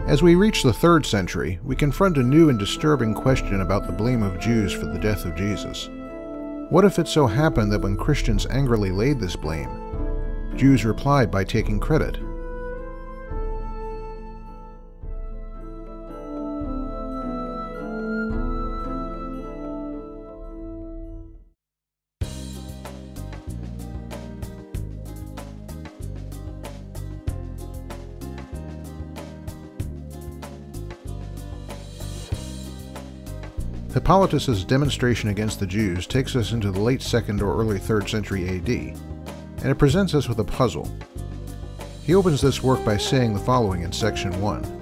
As we reach the 3rd century, we confront a new and disturbing question about the blame of Jews for the death of Jesus. What if it so happened that when Christians angrily laid this blame, Jews replied by taking credit? Hippolytus' demonstration against the Jews takes us into the late 2nd or early 3rd century AD, and it presents us with a puzzle. He opens this work by saying the following in section 1.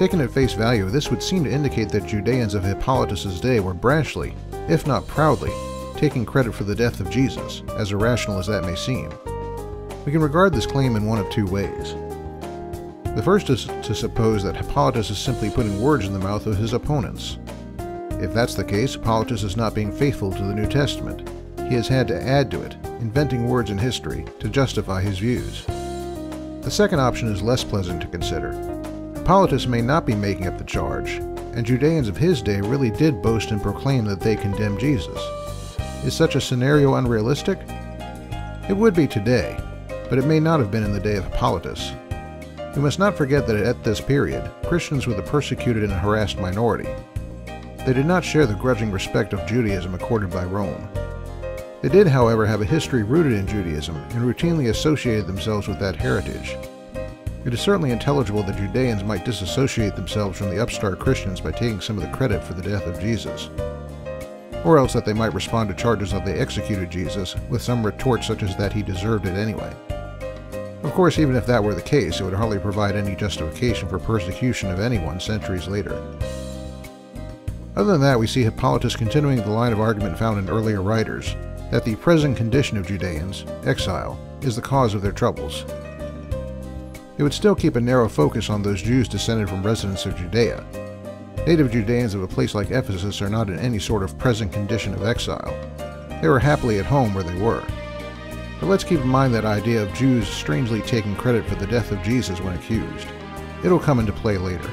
Taken at face value, this would seem to indicate that Judeans of Hippolytus' day were brashly, if not proudly, taking credit for the death of Jesus, as irrational as that may seem. We can regard this claim in one of two ways. The first is to suppose that Hippolytus is simply putting words in the mouth of his opponents. If that's the case, Hippolytus is not being faithful to the New Testament. He has had to add to it, inventing words in history to justify his views. The second option is less pleasant to consider. Hippolytus may not be making up the charge, and Judeans of his day really did boast and proclaim that they condemned Jesus. Is such a scenario unrealistic? It would be today, but it may not have been in the day of Hippolytus. We must not forget that at this period, Christians were the persecuted and harassed minority. They did not share the grudging respect of Judaism accorded by Rome. They did, however, have a history rooted in Judaism and routinely associated themselves with that heritage. It is certainly intelligible that Judeans might disassociate themselves from the upstart Christians by taking some of the credit for the death of Jesus, or else that they might respond to charges that they executed Jesus with some retort such as that he deserved it anyway. Of course, even if that were the case, it would hardly provide any justification for persecution of anyone centuries later. Other than that, we see Hippolytus continuing the line of argument found in earlier writers, that the present condition of Judeans, exile, is the cause of their troubles. It would still keep a narrow focus on those Jews descended from residents of Judea. Native Judeans of a place like Ephesus are not in any sort of present condition of exile. They were happily at home where they were. But let's keep in mind that idea of Jews strangely taking credit for the death of Jesus when accused. It'll come into play later.